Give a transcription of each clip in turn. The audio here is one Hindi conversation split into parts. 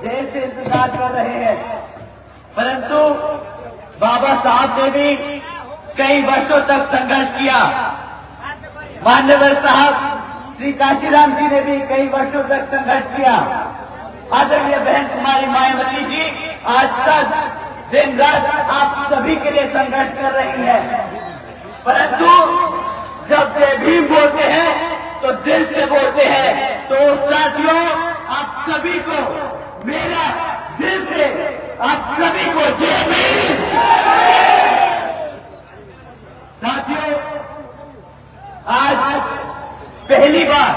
देर से इंतजार कर रहे हैं, परंतु बाबा साहब ने भी कई वर्षों तक संघर्ष किया। मान्यवर साहब श्री काशीराम जी ने भी कई वर्षों तक संघर्ष किया। आदरणीय बहन कुमारी मायावती जी आज तक दिन रात आप सभी के लिए संघर्ष कर रही हैं, परंतु जब वे भी बोलते हैं तो दिल से बोलते हैं। तो साथियों, आप सभी को मेरा दिल से आप सभी को जय भीम। साथियों, आज पहली बार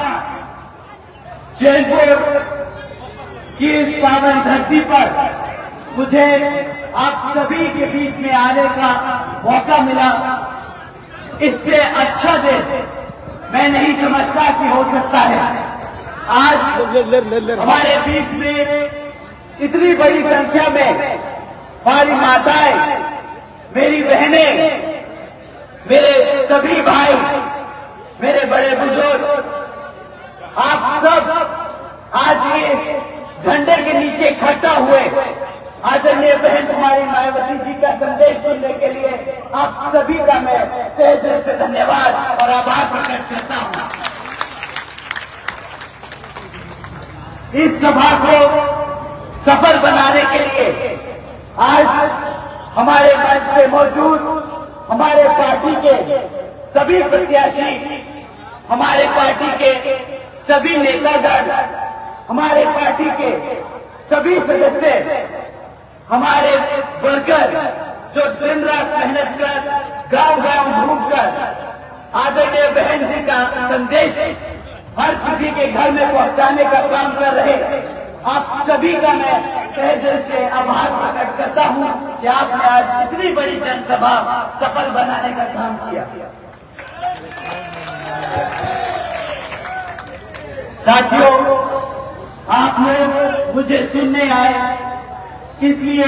जैनपुर की इस पावन धरती पर मुझे आप सभी के बीच में आने का मौका मिला। इससे अच्छा दिन मैं नहीं समझता कि हो सकता है। आज हमारे बीच में इतनी बड़ी संख्या में हमारी माताएं, मेरी बहनें, मेरे सभी भाई, मेरे बड़े बुजुर्ग, आप सब आज इस झंडे के नीचे इकट्ठा हुए आदरणीय बहन कुमारी मायावती जी का संदेश सुनने के लिए आप सभी का मैं तहे दिल से धन्यवाद और आभार प्रकट करता हूं। इस सभा को सफल बनाने के लिए आज हमारे मंच पे मौजूद हमारे पार्टी के सभी प्रत्याशी, हमारे पार्टी के सभी नेतागण, हमारे पार्टी के सभी सदस्य, हमारे वर्कर जो दिन रात मेहनत कर गांव-गांव घूमकर आदरणीय बहन जी का संदेश हर किसी के घर में पहुंचाने का काम कर रहे, आप सभी का मैं तहे दिल से आभार प्रकट करता हूं कि आपने आज इतनी बड़ी जनसभा सफल बनाने का काम किया। साथियों, आप लोग मुझे सुनने आए, इसलिए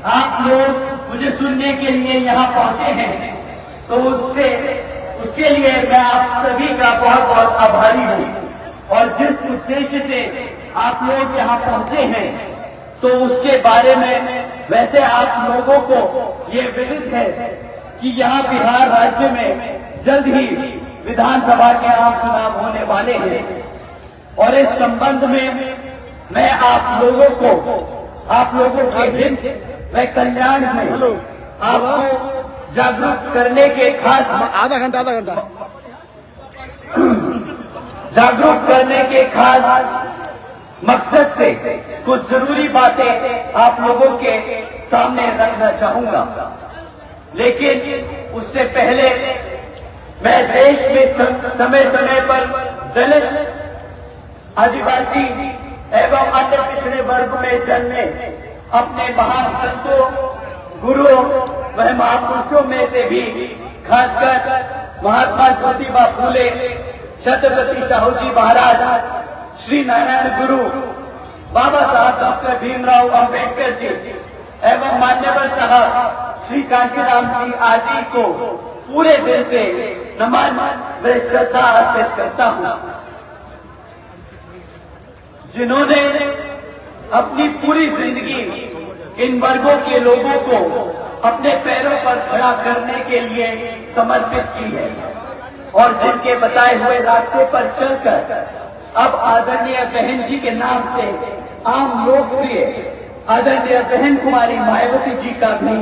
आप लोग मुझे सुनने के लिए यहाँ पहुंचे हैं, तो उसके लिए मैं आप सभी का बहुत बहुत आभारी हूँ। और जिस उद्देश्य से आप लोग यहाँ पहुंचे हैं, तो उसके बारे में वैसे आप लोगों को ये विदित है कि यहाँ बिहार राज्य में जल्द ही विधानसभा के आम चुनाव होने वाले हैं, और इस संबंध में मैं आप लोगों के हित व कल्याण में आपको जागरूक करने के आधा घंटा जागरूक करने के खास मकसद से कुछ जरूरी बातें आप लोगों के सामने रखना चाहूंगा। लेकिन उससे पहले मैं देश में समय समय पर दलित, आदिवासी एवं अन्य पिछड़े वर्ग में जन्मे अपने महान संतों, गुरुओं व महापुरुषों में से भी खासकर महात्मा ज्योतिबा फूले, छत्रपति साहू जी महाराज, श्री नारायण गुरु, बाबा साहब डॉक्टर भीमराव अंबेडकर जी एवं मान्यवर साहब श्री काशीराम जी आदि को पूरे दिल से नमन व श्रद्धा अर्पित करता हूँ, जिन्होंने अपनी पूरी जिंदगी इन वर्गों के लोगों को अपने पैरों पर खड़ा करने के लिए समर्पित की है, और जिनके बताए हुए रास्ते पर चलकर अब आदरणीय बहन जी के नाम से आम लोकप्रिय आदरणीय बहन कुमारी मायावती जी का भी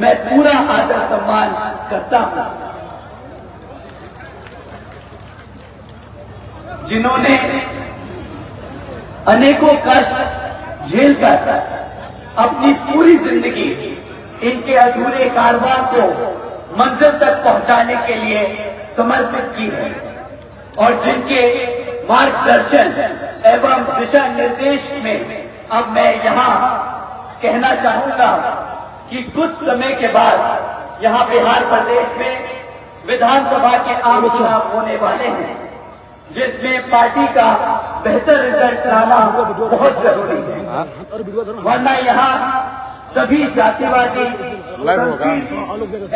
मैं पूरा आदर सम्मान करता हूं, जिन्होंने अनेकों कष्ट झेलकर अपनी पूरी जिंदगी इनके अधूरे कारवां को मंजिल तक पहुंचाने के लिए समर्पित की है, और जिनके मार्गदर्शन एवं दिशा निर्देश में अब मैं यहाँ कहना चाहूंगा कि कुछ समय के बाद यहाँ बिहार प्रदेश में विधानसभा के आम चुनाव होने वाले हैं, जिसमें पार्टी का बेहतर रिजल्ट लाना बहुत जरूरी है, वरना यहाँ सभी जातिवादी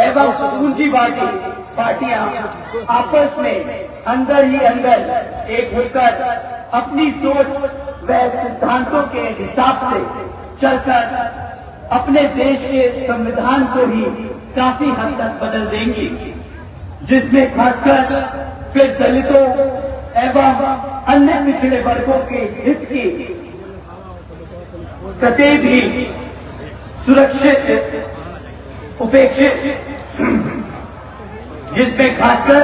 एवं पूंजीवादी पार्टियां आपस में अंदर ही अंदर एक होकर अपनी सोच व सिद्धांतों के हिसाब से चलकर अपने देश के संविधान को ही काफी हद तक बदल देंगी, जिसमें खासकर फिर दलितों एवं अन्य पिछड़े वर्गों के हित की कतई भी सुरक्षित उपेक्षित, जिसमें खासकर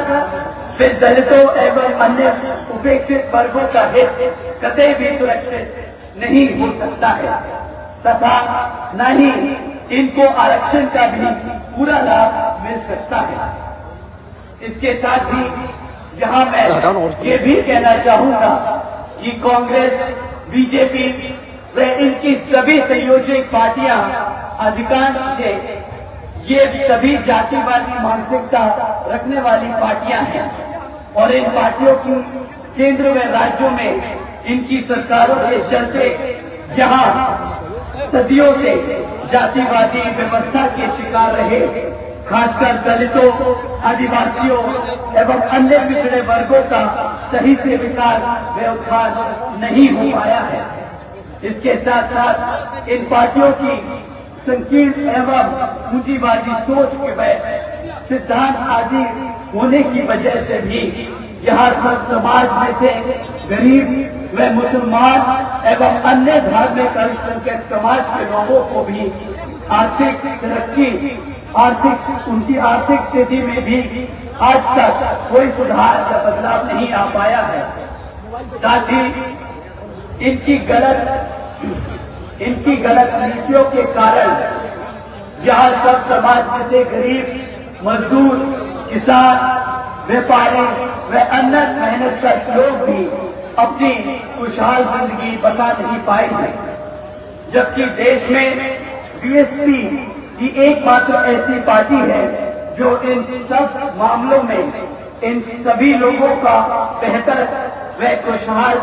फिर दलितों एवं अन्य उपेक्षित वर्गों का हित कतई भी सुरक्षित नहीं हो सकता है तथा न ही इनको आरक्षण का भी पूरा लाभ मिल सकता है। इसके साथ ही यहाँ मैं ये भी कहना चाहूंगा कि कांग्रेस, बीजेपी व इनकी सभी संयोजक पार्टियां अधिकांश से ये सभी जातिवादी मानसिकता रखने वाली पार्टियां हैं और इन पार्टियों की केंद्र व राज्यों में इनकी सरकारों के चलते यहाँ सदियों से जातिवादी व्यवस्था के शिकार रहे, खासकर दलितों, आदिवासियों एवं अन्य पिछड़े वर्गों का सही से विकास व उत्थान नहीं हो पाया है। इसके साथ साथ इन पार्टियों की संकीर्ण एवं पूंजीवादी सोच के व सिद्धांत आदि होने की वजह से भी यहाँ सब समाज में से गरीब व मुसलमान एवं अन्य धार्मिक अल्पसंख्यक समाज के लोगों को भी आर्थिक तरक्की, उनकी आर्थिक स्थिति में भी आज तक कोई सुधार या बदलाव नहीं आ पाया है। साथ ही इनकी गलत नीतियों के कारण यहाँ सब समाज में से गरीब, मजदूर, किसान, व्यापारी व अन्य मेहनत का लोग भी अपनी खुशहाल जिंदगी बसा नहीं पाए हैं, जबकि देश में बीएसपी की एकमात्र ऐसी पार्टी है जो इन सब मामलों में इन सभी लोगों का बेहतर व खुशहाल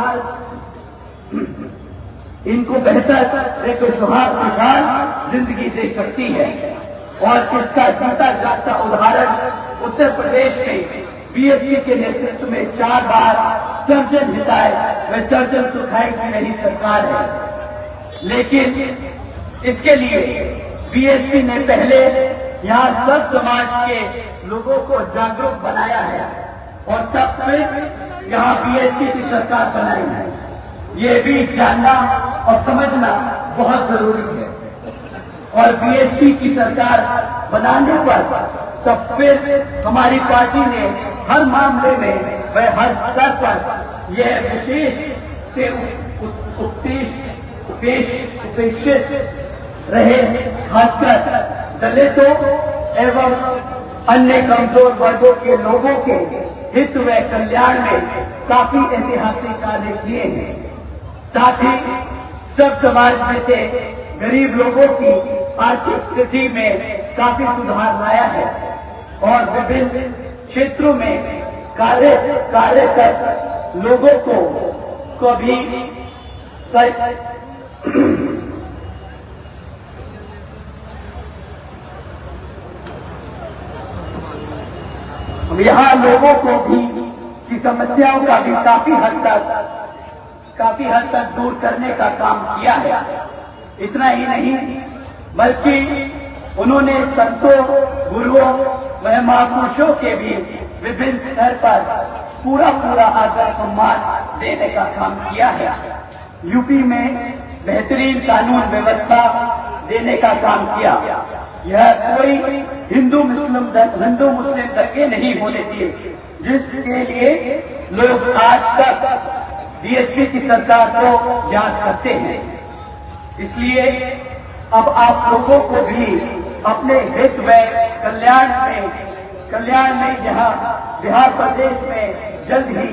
जिंदगी दे सकती है। और इसका जीता जागता उदाहरण उत्तर प्रदेश में बीएसपी के नेतृत्व में 4 बार सर्जन हिताय व सर्जन सुखाई की रही सरकार है। लेकिन इसके लिए बीएसपी ने पहले यहाँ सब समाज के लोगों को जागरूक बनाया है और तब फिर यहाँ बीएसपी की सरकार बनाई है। ये भी जानना और समझना बहुत जरूरी है। और बीएसपी की सरकार बनाने पर तब फिर हमारी पार्टी ने हर मामले में व हर स्तर पर यह विशेष से उपेक्षित रहे, खासकर दलितों एवं अन्य कमजोर वर्गों के लोगों के हित व कल्याण में काफी ऐतिहासिक कार्य किए हैं। साथ ही सब समाज में से गरीब लोगों की आर्थिक स्थिति में काफी सुधार लाया है और विभिन्न क्षेत्रों में कार्य कर लोगों को भी यहाँ लोगों को भी की समस्याओं का भी काफी हद तक दूर करने का काम किया है। इतना ही नहीं बल्कि उन्होंने संतों, गुरुओं व महापुरुषों के भी विभिन्न स्तर पर पूरा आदर सम्मान देने का काम किया है। यूपी में बेहतरीन कानून व्यवस्था देने का काम किया। यह कोई हिंदू मुस्लिम दंगे नहीं होने दिए, जिसके लिए लोग आज तक बीएसपी की सरकार को याद करते हैं। इसलिए अब आप लोगों को भी अपने हित व कल्याण में यहाँ बिहार प्रदेश में जल्द ही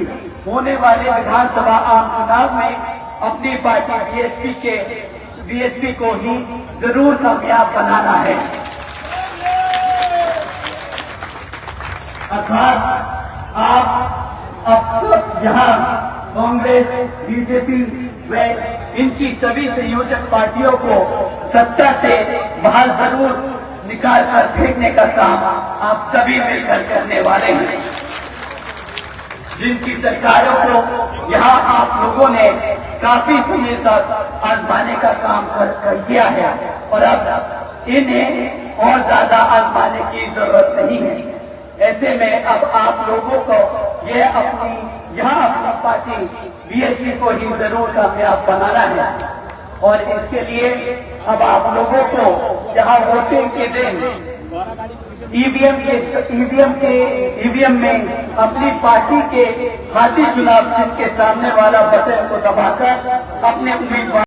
होने वाले विधानसभा आम चुनाव में अपनी पार्टी बीएसपी को ही जरूर कामयाब बनाना है। अर्थात आप अब सब यहाँ कांग्रेस, बीजेपी व इनकी सभी संयोजक पार्टियों को सत्ता से बाहर जरूर निकाल कर फेंकने का काम आप सभी मिलकर करने वाले हैं। जिनकी सरकारों को यहाँ आप लोगों ने काफी समय तक आजमाने का काम कर किया है और अब इन्हें और ज्यादा आजमाने की जरूरत नहीं है। ऐसे में अब आप लोगों को यह अपनी पार्टी बीएसपी को ही जरूर कामयाब बनाना है और इसके लिए अब आप लोगों को यहाँ वोटिंग के दिन ईवीएम में अपनी पार्टी के हाथी चुनाव चिन्ह के सामने वाला बटन को दबाकर अपने उम्मीदवार